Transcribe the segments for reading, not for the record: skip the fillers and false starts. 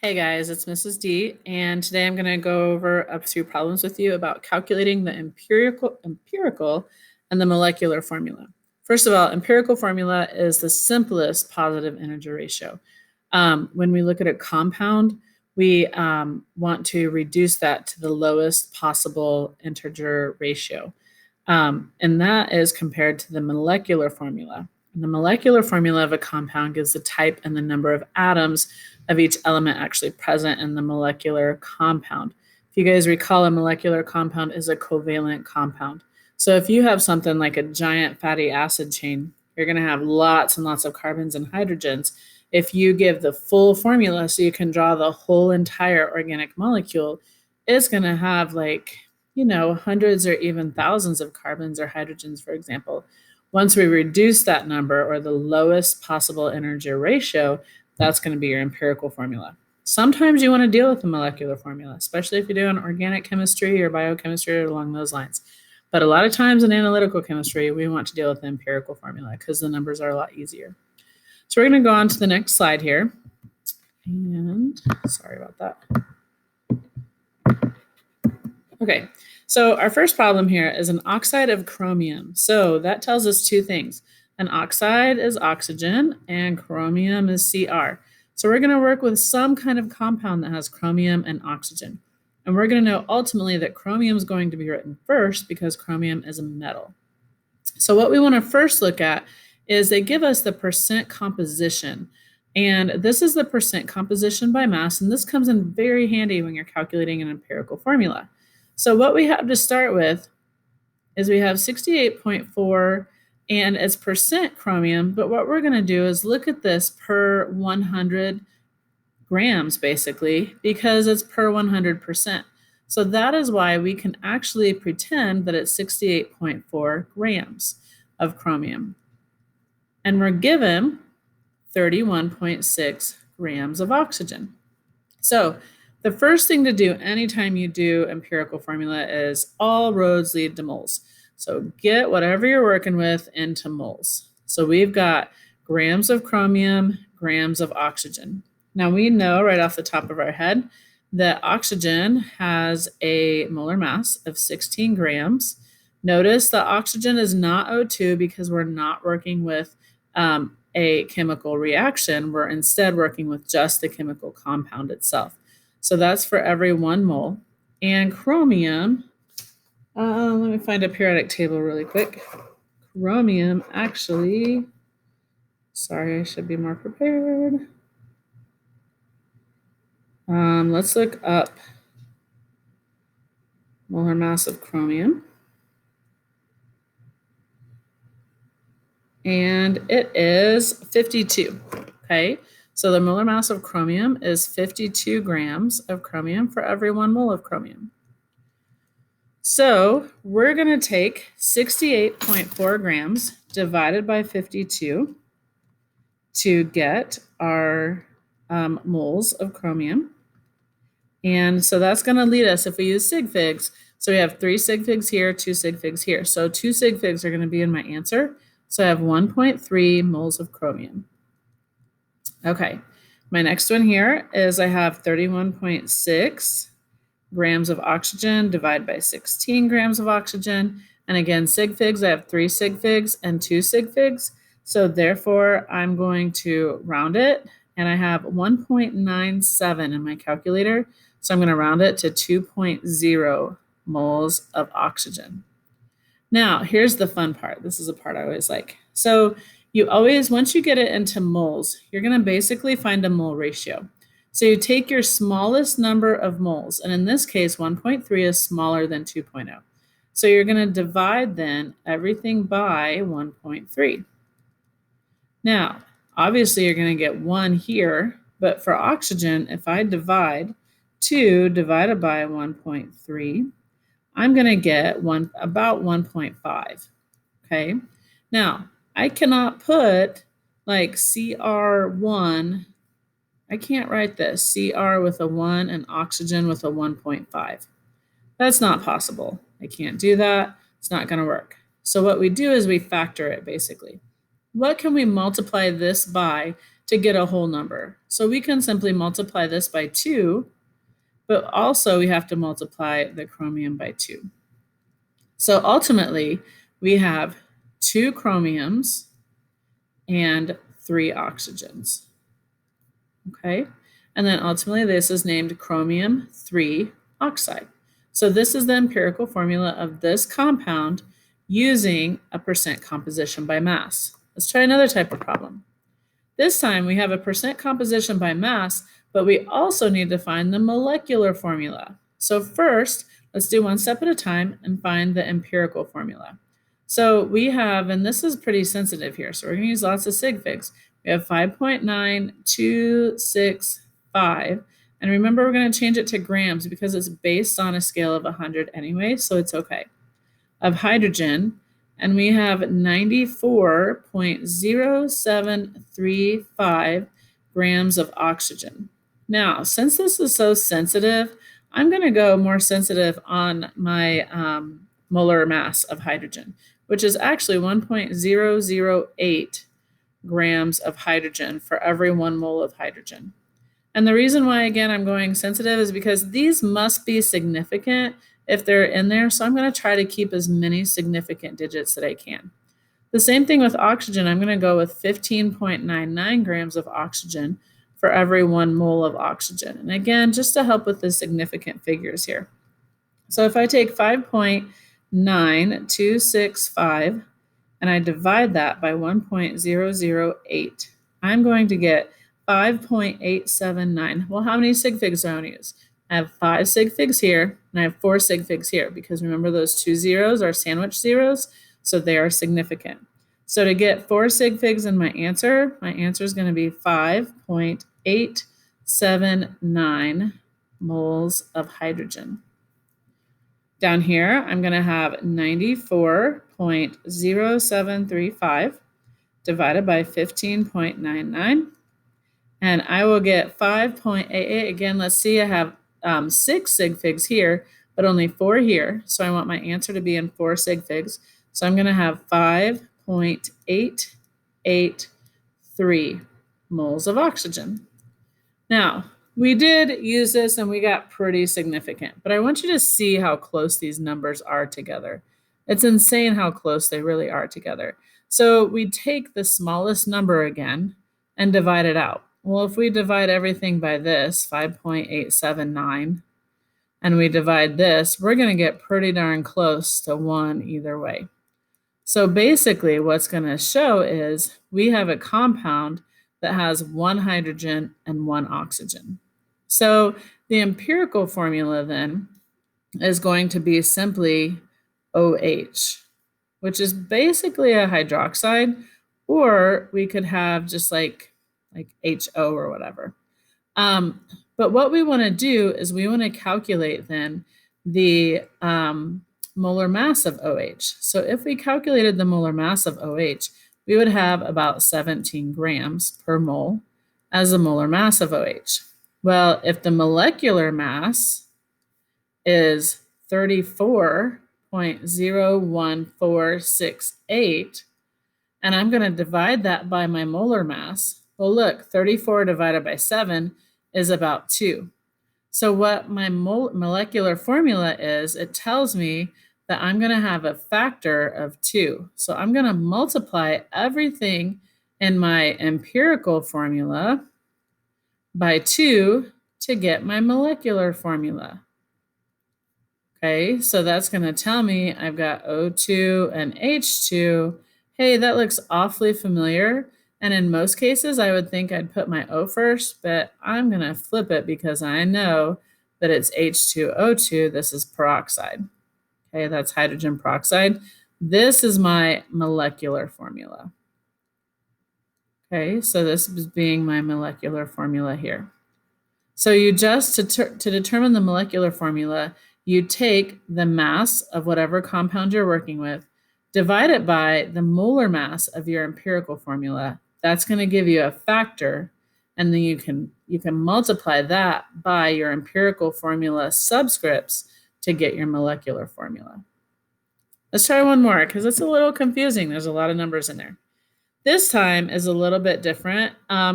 Hey guys, it's Mrs. D, and today I'm going to go over a few problems with you about calculating the empirical and the molecular formula. First of all, empirical formula is the simplest positive integer ratio. When we look at a compound, we want to reduce that to the lowest possible integer ratio. And that is compared to the molecular formula. And the molecular formula of a compound gives the type and the number of atoms of each element actually present in the molecular compound. If you guys recall, a molecular compound is a covalent compound. So if you have something like a giant fatty acid chain, you're going to have lots and lots of carbons and hydrogens. If you give the full formula so you can draw the whole entire organic molecule, it's going to have hundreds or even thousands of carbons or hydrogens, for example. Once we reduce that number, or the lowest possible integer ratio, that's going to be your empirical formula. Sometimes you want to deal with the molecular formula, especially if you're doing organic chemistry or biochemistry or along those lines. But a lot of times in analytical chemistry, we want to deal with the empirical formula because the numbers are a lot easier. So we're going to go on to the next slide here. And sorry about that. Okay, so our first problem here is an oxide of chromium. So that tells us two things. An oxide is oxygen and chromium is Cr. So we're going to work with some kind of compound that has chromium and oxygen. And we're going to know ultimately that chromium is going to be written first because chromium is a metal. So what we want to first look at is they give us the percent composition. And this is the percent composition by mass. And this comes in very handy when you're calculating an empirical formula. So what we have to start with is we have 68.4 and it's percent chromium, but what we're going to do is look at this per 100 grams basically, because it's per 100%. So that is why we can actually pretend that it's 68.4 grams of chromium. And we're given 31.6 grams of oxygen. So the first thing to do anytime you do empirical formula is all roads lead to moles. So get whatever you're working with into moles. So we've got grams of chromium, grams of oxygen. Now we know right off the top of our head that oxygen has a molar mass of 16 grams. Notice that oxygen is not O2 because we're not working with a chemical reaction. We're instead working with just the chemical compound itself. So that's for every 1 mole. And chromium, let me find a periodic table really quick. Chromium actually, sorry, I should be more prepared. Let's look up molar mass of chromium. And it is 52, okay? So the molar mass of chromium is 52 grams of chromium for every 1 mole of chromium. So we're going to take 68.4 grams divided by 52 to get our moles of chromium. And so that's going to lead us, if we use sig figs, so we have 3 sig figs here, 2 sig figs here. So 2 sig figs are going to be in my answer. So I have 1.3 moles of chromium. Okay, my next one here is I have 31.6 grams of oxygen divided by 16 grams of oxygen. And again, sig figs, I have 3 sig figs and 2 sig figs. So therefore, I'm going to round it. And I have 1.97 in my calculator. So I'm going to round it to 2.0 moles of oxygen. Now, here's the fun part. This is a part I always like. So you always, once you get it into moles, you're going to basically find a mole ratio. So you take your smallest number of moles, and in this case, 1.3 is smaller than 2.0. So you're going to divide then everything by 1.3. Now, obviously you're going to get 1 here, but for oxygen, if I divide 2 divided by 1.3, I'm going to get about 1.5, okay? Now, I cannot put like CR1, I can't write this, CR with a 1 and oxygen with a 1.5. That's not possible. I can't do that. It's not going to work. So what we do is we factor it basically. what can we multiply this by to get a whole number? So we can simply multiply this by 2, but also we have to multiply the chromium by 2. So ultimately, we have 2 chromiums and 3 oxygens. Okay, and then ultimately this is named chromium 3 oxide. So this is the empirical formula of this compound using a percent composition by mass. Let's try another type of problem. This time we have a percent composition by mass, but we also need to find the molecular formula. So first, let's do one step at a time and find the empirical formula. So we have, and this is pretty sensitive here, so we're going to use lots of sig figs. We have 5.9265. And remember, we're going to change it to grams because it's based on a scale of 100 anyway, so it's okay. Of hydrogen, and we have 94.0735 grams of oxygen. Now, since this is so sensitive, I'm going to go more sensitive on my molar mass of hydrogen, which is actually 1.008 grams of hydrogen for every 1 mole of hydrogen. And the reason why, again, I'm going sensitive is because these must be significant if they're in there. So I'm going to try to keep as many significant digits that I can. The same thing with oxygen. I'm going to go with 15.99 grams of oxygen for every 1 mole of oxygen. And again, just to help with the significant figures here. So if I take 5.9265 and I divide that by 1.008, I'm going to get 5.879. Well, how many sig figs do I want to use? I have 5 sig figs here, and I have 4 sig figs here, because remember those 2 zeros are sandwich zeros, so they are significant. So to get 4 sig figs in my answer is going to be 5.879 moles of hydrogen. Down here, I'm going to have 94.0735 divided by 15.99. And I will get 5.88. Again, let's see, I have 6 sig figs here, but only 4 here. So I want my answer to be in 4 sig figs. So I'm going to have 5.883 moles of oxygen. Now, we did use this and we got pretty significant, but I want you to see how close these numbers are together. It's insane how close they really are together. So we take the smallest number again and divide it out. Well, if we divide everything by this, 5.879, and we divide this, we're going to get pretty darn close to 1 either way. So basically what's going to show is we have a compound that has 1 hydrogen and 1 oxygen. So the empirical formula then is going to be simply OH, which is basically a hydroxide, or we could have just like HO or whatever. But what we want to do is we want to calculate then the molar mass of OH. So if we calculated the molar mass of OH, we would have about 17 grams per mole as the molar mass of OH. Well, if the molecular mass is 34.01468, and I'm going to divide that by my molar mass. Well, look, 34 divided by 7 is about 2. So what my molecular formula is, it tells me that I'm going to have a factor of 2. So I'm going to multiply everything in my empirical formula by 2 to get my molecular formula. Okay, so that's going to tell me I've got O2 and H2. Hey, that looks awfully familiar. And in most cases, I would think I'd put my O first, but I'm going to flip it because I know that it's H2O2. This is peroxide. Okay, that's hydrogen peroxide. This is my molecular formula. Okay, so this is being my molecular formula here. So you just, to determine the molecular formula, you take the mass of whatever compound you're working with, divide it by the molar mass of your empirical formula. That's going to give you a factor, and then you can multiply that by your empirical formula subscripts to get your molecular formula. Let's try one more because it's a little confusing. There's a lot of numbers in there. This time is a little bit different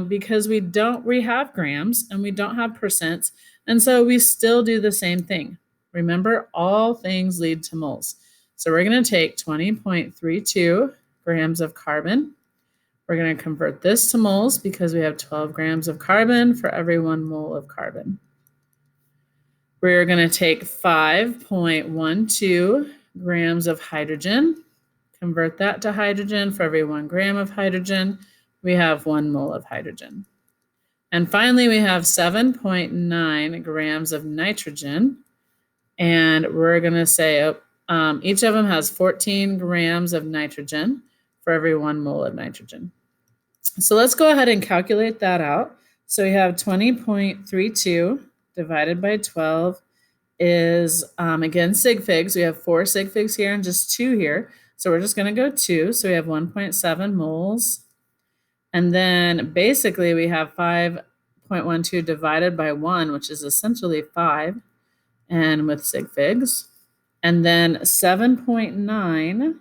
because we have grams and we don't have percents. And so we still do the same thing. Remember, all things lead to moles. So we're going to take 20.32 grams of carbon. We're going to convert this to moles because we have 12 grams of carbon for every 1 mole of carbon. We're going to take 5.12 grams of hydrogen. Convert that to hydrogen. For every 1 gram of hydrogen, we have 1 mole of hydrogen. And finally, we have 7.9 grams of nitrogen. And we're going to say each of them has 14 grams of nitrogen for every 1 mole of nitrogen. So let's go ahead and calculate that out. So we have 20.32 divided by 12 is, again, sig figs. We have 4 sig figs here and just 2 here. So we're just going to go 2. So we have 1.7 moles. And then basically we have 5.12 divided by 1, which is essentially 5, and with sig figs. And then 7.9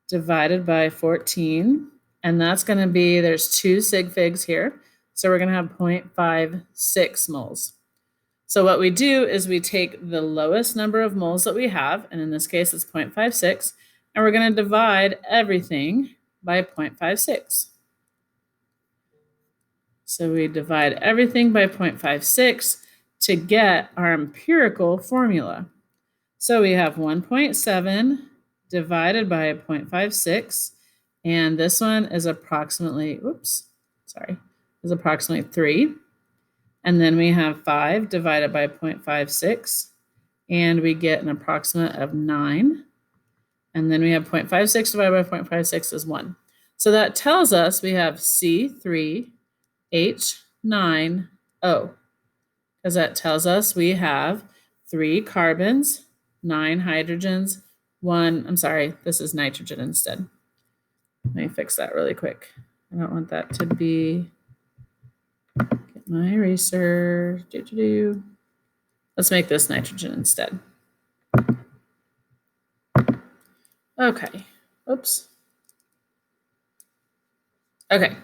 divided by 14. And that's going to be, there's 2 sig figs here. So we're going to have 0.56 moles. So what we do is we take the lowest number of moles that we have, and in this case it's 0.56, and we're going to divide everything by 0.56. So we divide everything by 0.56 to get our empirical formula. So we have 1.7 divided by 0.56, and this one is approximately, is approximately 3. And then we have 5 divided by 0.56, and we get an approximate of 9. And then we have 0.56 divided by 0.56 is 1. So that tells us we have C3H9O, because that tells us we have 3 carbons, 9 hydrogens, this is nitrogen instead. Let me fix that really quick. I don't want that to be... Get my eraser. Let's make this nitrogen instead. Okay. Oops. Okay.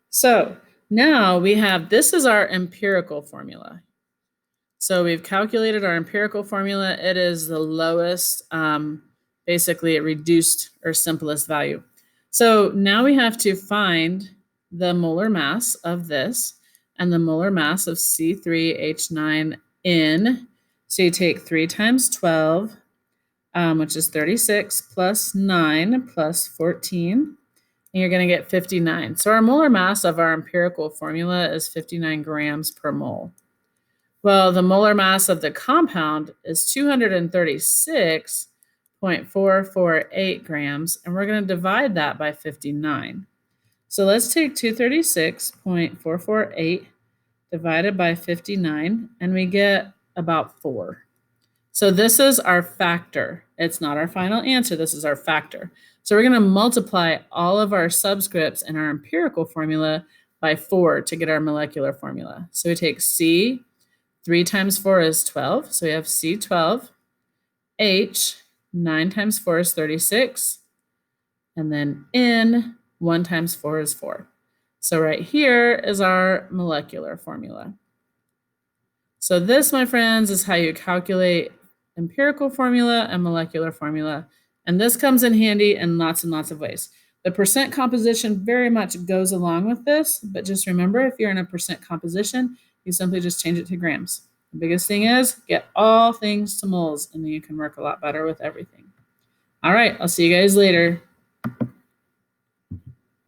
So now we have, this is our empirical formula. So we've calculated our empirical formula. It is the lowest, basically a reduced or simplest value. So now we have to find the molar mass of this and the molar mass of C3H9N. So you take 3 times 12, which is 36, plus 9 plus 14, and you're going to get 59. So our molar mass of our empirical formula is 59 grams per mole. Well, the molar mass of the compound is 236.448 grams, and we're going to divide that by 59. So let's take 236.448 divided by 59, and we get about 4. So this is our factor. It's not our final answer. This is our factor. So we're going to multiply all of our subscripts in our empirical formula by 4 to get our molecular formula. So we take C, 3 times 4 is 12. So we have C12. H, 9 times 4 is 36. And then N, 1 times 4 is 4. So right here is our molecular formula. So this, my friends, is how you calculate empirical formula and molecular formula. And this comes in handy in lots and lots of ways. The percent composition very much goes along with this, but just remember, if you're in a percent composition, you simply just change it to grams. The biggest thing is get all things to moles, and then you can work a lot better with everything. All right, I'll see you guys later.